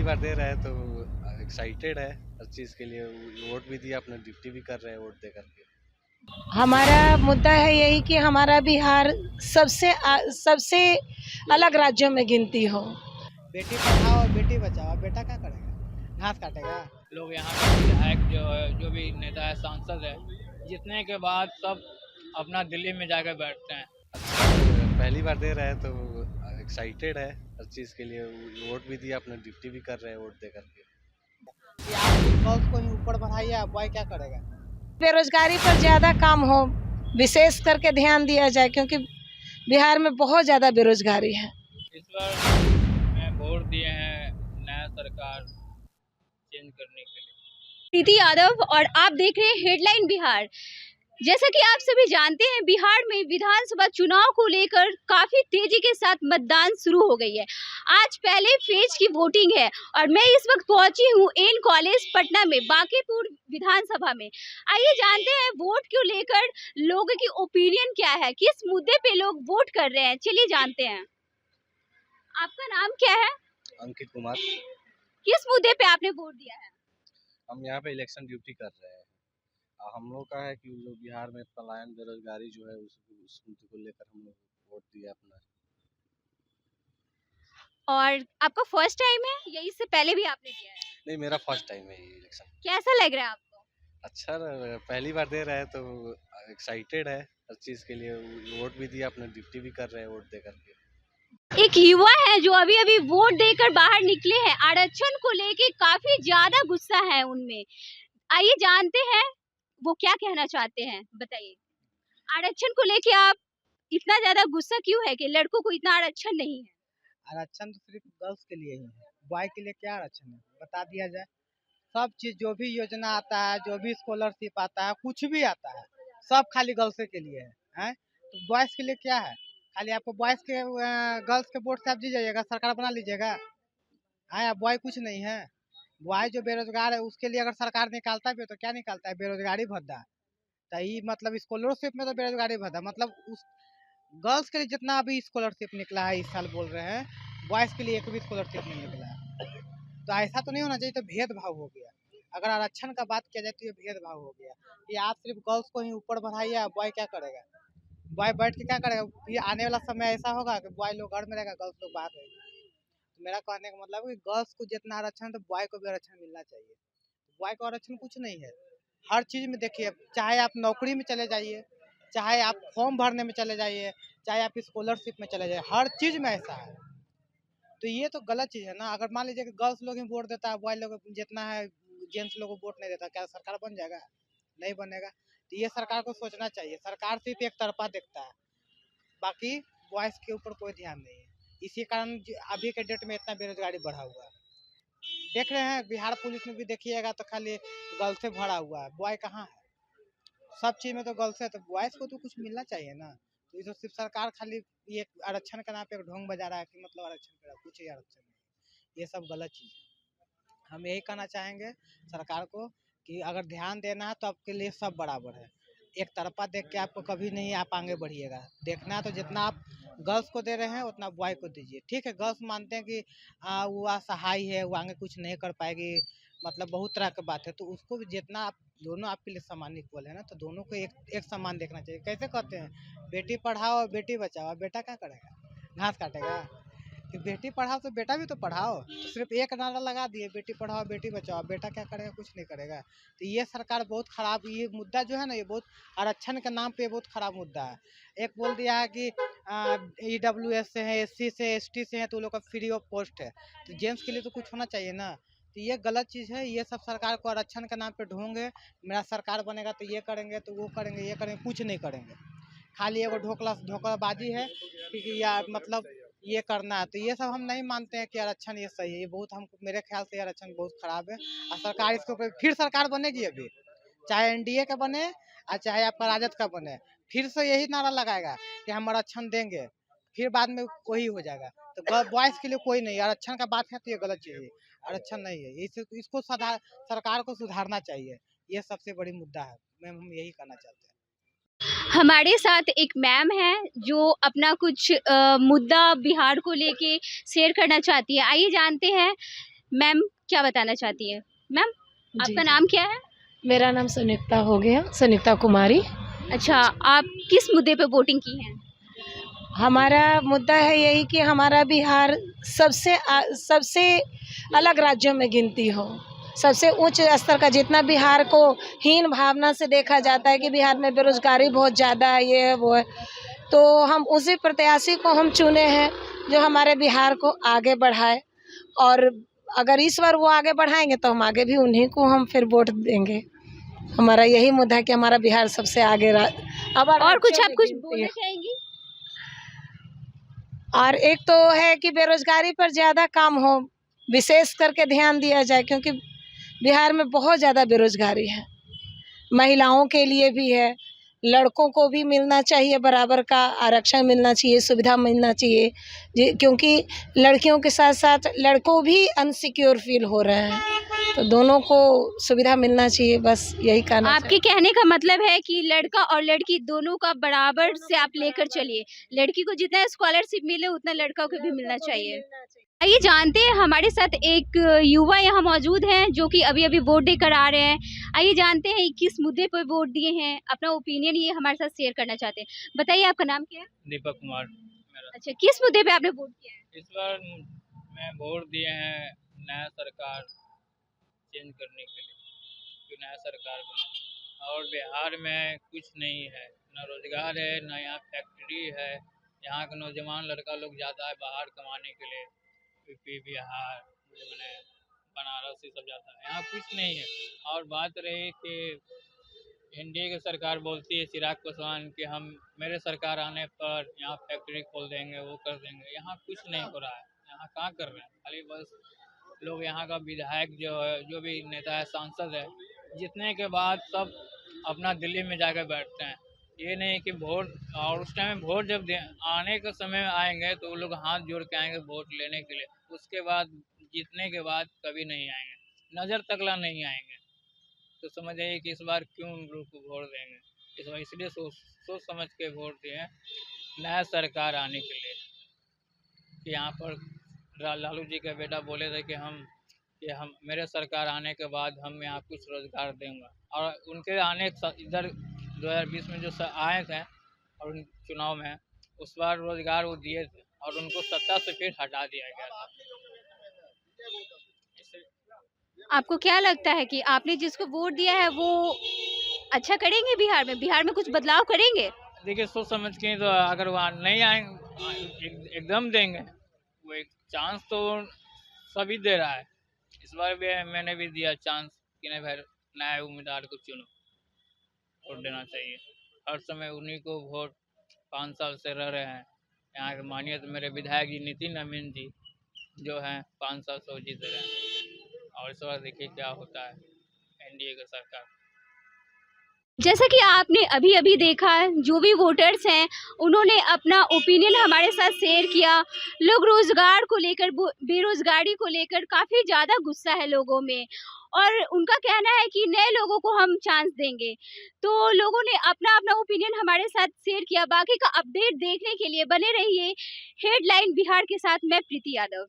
बार दे रहा है तो एक्साइटेड है हर चीज़ के लिए। वोट भी दिया, अपना ड्यूटी भी कर रहे हैं वोट दे करके। हमारा मुद्दा है यही कि हमारा बिहार सबसे अलग राज्यों में गिनती हो। बेटी पढ़ाओ बेटी बचाओ। बेटा क्या करेगा? घास काटेगा। लोग यहाँ का विधायक जो है, जो भी नेता है, सांसद है, जीतने के बाद सब अपना दिल्ली में जाकर बैठते हैं। पहली बार दे रहा है तो एक्साइटेड है हर चीज़ के लिए। वोट भी दिया, अपना ड्यूटी भी कर रहे हैं वोट दे करके। कि आप गर्ल्स को ही ऊपर बढ़ाइए, बॉय क्या करेगा? बेरोजगारी पर ज्यादा काम हो, विशेष करके ध्यान दिया जाए, क्योंकि बिहार में बहुत ज्यादा बेरोजगारी है। इस बार मैं वोट दिए हैं नया सरकार चेंज करने के लिए। प्रीति यादव और आप देख रहे हैं हेडलाइन बिहार। जैसा कि आप सभी जानते हैं, बिहार में विधानसभा चुनाव को लेकर काफी तेजी के साथ मतदान शुरू हो गई है। आज पहले फेज की वोटिंग है और मैं इस वक्त पहुंची हूं एन कॉलेज पटना में, बांकीपुर विधानसभा में। आइए जानते हैं वोट को लेकर लोगों की ओपिनियन क्या है, किस मुद्दे पे लोग वोट कर रहे हैं। चलिए जानते हैं। आपका नाम क्या है? अंकित कुमार। किस मुद्दे पे आपने वोट दिया है? हम यहाँ पे इलेक्शन ड्यूटी कर रहे हैं। हम लोग का है कि जो बिहार में पलायन बेरोजगारी जो है उस मुद्दे को लेकर हम लोग वोट दिया अपना। और आपका फर्स्ट टाइम है या इससे पहले भी आपने दिया है? नहीं, मेरा फर्स्ट टाइम है ये इलेक्शन। कैसा लग रहा है आपको? अच्छा लग रहा है, पहली बार दे रहा है तो एक्साइटेड है हर चीज़ के लिए। वोट भी दिया, अपना ड्यूटी भी कर रहे हैं वोट दे करके। एक युवा है जो अभी अभी वोट देकर बाहर निकले हैं। आरक्षण को लेके काफी ज्यादा गुस्सा है उनमें। आइए जानते हैं वो क्या कहना चाहते हैं। बताइए, आरक्षण को लेके आप इतना ज्यादा गुस्सा क्यों है कि लड़कों को इतना आरक्षण नहीं है? आरक्षण तो सिर्फ गर्ल्स के लिए ही है, बॉय के लिए क्या आरक्षण है? बता दिया जाए। सब चीज जो भी योजना आता है, जो भी स्कॉलरशिप आता है, कुछ भी आता है, सब खाली गर्ल्स के लिए है। तो बॉयज के लिए क्या है? खाली आपको बॉयज के गर्ल्स के वोट से आप जी जाइएगा, सरकार बना लीजिएगा। हाँ, बॉय कुछ नहीं है। बॉय जो बेरोजगार है उसके लिए अगर सरकार निकालता भी है तो क्या निकालता है? बेरोजगारी भत्ता। तो ये मतलब स्कॉलरशिप में तो बेरोजगारी भत्ता मतलब उस गर्ल्स के लिए जितना अभी स्कॉलरशिप निकला है इस साल बोल रहे हैं, बॉयज़ के लिए एक भी स्कॉलरशिप नहीं निकला है। तो ऐसा तो नहीं होना चाहिए, तो भेदभाव हो गया। अगर आरक्षण का बात किया जाए तो ये भेदभाव हो गया कि आप सिर्फ गर्ल्स को ही ऊपर बढ़ाइए, बॉय क्या करेगा? बॉय बैठ के क्या करेगा? ये आने वाला समय ऐसा होगा कि बॉय लोग घर में रहेगा, गर्ल्स लोग बाहर रहेगी। तो मेरा कहने का मतलब है कि गर्ल्स को जितना आरक्षण है तो बॉय को भी आरक्षण मिलना चाहिए। बॉय को आरक्षण कुछ नहीं है। हर चीज़ में देखिए, चाहे आप नौकरी में चले जाइए, चाहे आप फॉर्म भरने में चले जाइए, चाहे आप स्कॉलरशिप में चले जाइए, हर चीज़ में ऐसा है। तो ये तो गलत चीज़ है ना। अगर मान लीजिए कि गर्ल्स लोग ही वोट देता है, बॉय लोग जितना है जेंट्स लोग को वोट नहीं देता, क्या सरकार बन जाएगा? नहीं बनेगा। तो ये सरकार को सोचना चाहिए। सरकार सिर्फ एक तरफा देखता है, बाकी बॉयज़ के ऊपर कोई ध्यान नहीं है। इसी कारण अभी के डेट में इतना बेरोजगारी बढ़ा हुआ है। देख रहे हैं बिहार पुलिस में भी देखिएगा तो खाली गर्ल्स से भरा हुआ है, बॉय कहाँ है? सब चीज़ में तो गर्ल्स है, तो बॉयज़ को तो कुछ मिलना चाहिए ना। तो ये तो सिर्फ सरकार खाली ये आरक्षण के नाम पे एक ढोंग बजा रहा है कि मतलब आरक्षण कर रहा है, कुछ ही आरक्षण नहीं। ये सब गलत चीज़ है। हम यही कहना चाहेंगे सरकार को कि अगर ध्यान देना है तो आपके लिए सब बराबर है। एक तरफा देख के आपको कभी नहीं आप आगे बढ़िएगा। देखना है तो जितना आप गर्ल्स को दे रहे हैं उतना बॉय को दीजिए। ठीक है, गर्ल्स मानते हैं कि वो असहाय है, वो आगे कुछ नहीं कर पाएगी, मतलब बहुत तरह की बात है, तो उसको भी जितना आप दोनों आपके लिए समान इक्वल है ना, तो दोनों को एक समान देखना चाहिए। कैसे कहते हैं, बेटी पढ़ाओ बेटी बचाओ। बेटा क्या करेगा? घास काटेगा। कि बेटी पढ़ाओ तो बेटा भी तो पढ़ाओ। तो सिर्फ एक नारा लगा दिए, बेटी पढ़ाओ बेटी बचाओ, बेटा क्या करेगा? कुछ नहीं करेगा। तो ये सरकार बहुत खराब, ये मुद्दा जो है ना, ये बहुत आरक्षण के नाम पे बहुत खराब मुद्दा है। एक बोल दिया है कि EWS से है, SC से ST से है तो लोग का फ्री ऑफ कॉस्ट है। तो जेंट्स के लिए तो कुछ होना चाहिए ना। तो ये गलत चीज़ है। ये सब सरकार को आरक्षण के नाम पे ढोंग है। मेरा सरकार बनेगा तो ये करेंगे, तो वो करेंगे, ये करेंगे, कुछ नहीं करेंगे। खाली एगो धोखाबाजी है कि या मतलब ये करना है। तो ये सब हम नहीं मानते हैं कि आरक्षण ये सही है। ये बहुत हमको, मेरे ख्याल से आरक्षण बहुत खराब है। और सरकार इसके ऊपर फिर सरकार बनेगी अभी, चाहे NDA का बने और चाहे आपका राजद का बने, फिर से यही नारा लगाएगा कि हम आरक्षण देंगे, फिर बाद में वही हो जाएगा। तो बॉयज़ के लिए कोई नहीं, आरक्षण का बात है तो ये गलत चीज़ है, आरक्षण नहीं है। इसको सरकार को सुधारना चाहिए। ये सबसे बड़ी मुद्दा है। मैम, हम यही कहना चाहते हैं। हमारे साथ एक मैम है जो अपना कुछ मुद्दा बिहार को लेके शेयर करना चाहती है। आइए जानते हैं मैम क्या बताना चाहती है? मैम जी, आपका जी। नाम क्या है? मेरा नाम सुनीता हो गया, सुनीता कुमारी। अच्छा, आप किस मुद्दे पे वोटिंग की है? हमारा मुद्दा है यही कि हमारा बिहार सबसे अलग राज्यों में गिनती हो। सबसे उच्च स्तर का, जितना बिहार को हीन भावना से देखा जाता है कि बिहार में बेरोजगारी बहुत ज़्यादा है, ये है वो है, तो हम उसी प्रत्याशी को हम चुने हैं जो हमारे बिहार को आगे बढ़ाए। और अगर इस बार वो आगे बढ़ाएंगे तो हम आगे भी उन्हीं को हम फिर वोट देंगे। हमारा यही मुद्दा है कि हमारा बिहार सबसे आगे अब और कुछ राज्यों आप में कुछ गिनती बोलना है। चाहेंगी? और एक तो है कि बेरोजगारी पर ज़्यादा काम हो, विशेष करके ध्यान दिया जाए, क्योंकि बिहार में बहुत ज़्यादा बेरोजगारी है। महिलाओं के लिए भी है, लड़कों को भी मिलना चाहिए, बराबर का आरक्षण मिलना चाहिए, सुविधा मिलना चाहिए, क्योंकि लड़कियों के साथ साथ लड़कों भी अनसिक्योर फील हो रहे हैं, तो दोनों को सुविधा मिलना चाहिए। बस यही कहना आपके कहने का मतलब है कि लड़का और लड़की दोनों का बराबर से आप लेकर चलिए। लड़की को जितना स्कॉलरशिप मिले उतना लड़का को भी मिलना चाहिए। आइए जानते हैं, हमारे साथ एक युवा यहाँ मौजूद हैं जो कि अभी अभी वोट देकर आ रहे हैं। आइए जानते हैं किस मुद्दे पर वोट दिए हैं, अपना ओपिनियन ये हमारे साथ शेयर करना चाहते हैं। बताइए आपका नाम क्या है? दीपक कुमार मेरा। अच्छा, किस मुद्दे पे आपने वोट किया है? इस बार मैं वोट दिए हैं नया सरकार चेंज करने के लिए, कि नया सरकार बने। और बिहार में कुछ नहीं है, ना रोजगार है, ना यहाँ फैक्ट्री है। यहाँ के नौजवान लड़का लोग जाता है बाहर कमाने के लिए, यूपी बिहार मैंने बनारस ये सब जाता है, यहाँ कुछ नहीं है। और बात रही कि एनडीए की सरकार बोलती है चिराग पासवान कि हम मेरे सरकार आने पर यहाँ फैक्ट्री खोल देंगे, वो कर देंगे। यहाँ कुछ नहीं हो रहा है, यहाँ कहाँ कर रहे हैं। खाली बस लोग यहाँ का विधायक जो है, जो भी नेता है, सांसद है, जीतने के बाद सब अपना दिल्ली में जाकर बैठते हैं। ये नहीं कि वोट, और उस टाइम वोट जब आने के समय आएंगे तो वो लोग हाथ जोड़ के आएंगे वोट लेने के लिए, उसके बाद जीतने के बाद कभी नहीं आएंगे, नज़र तकला नहीं आएंगे। तो समझ आइए कि इस बार क्यों उन लोग को वोट देंगे। इस बार इसलिए सोच समझ के वोट दिए नया सरकार आने के लिए। कि यहाँ पर लालू जी के बेटा बोले थे कि हम मेरे सरकार आने के बाद हम यहाँ कुछ रोजगार देंगे, और उनके आने इधर 2020 में जो आए थे और उन चुनाव में उस बार रोजगार वो दिए थे, और उनको सत्ता से फिर हटा दिया गया था। आपको क्या लगता है कि आपने जिसको वोट दिया है वो अच्छा करेंगे बिहार में? बिहार में कुछ बदलाव करेंगे? देखिए, सोच समझ के तो अगर वहाँ नहीं आएंगे एकदम देंगे। वो एक चांस तो सभी दे रहा है, इस बार भी मैंने भी दिया चांस कि नहीं भाई, नया उम्मीदवार को चुनो, वोट देना चाहिए। हर समय उन्हीं को वोट 5 साल से रह रहे हैं। यहाँ के मानिए तो मेरे विधायक जी नितिन अमीन जी जो हैं 5 साल से वो जीत रहे हैं, और इस बार देखिए क्या होता है एनडीए की सरकार। जैसा कि आपने अभी अभी देखा, जो भी वोटर्स हैं उन्होंने अपना ओपिनियन हमारे साथ शेयर किया। लोग रोजगार को लेकर, बेरोजगारी को लेकर काफ़ी ज़्यादा गुस्सा है लोगों में, और उनका कहना है कि नए लोगों को हम चांस देंगे। तो लोगों ने अपना अपना ओपिनियन हमारे साथ शेयर किया। बाकी का अपडेट देखने के लिए बने रहिए हेडलाइन बिहार के साथ। मैं प्रीति यादव।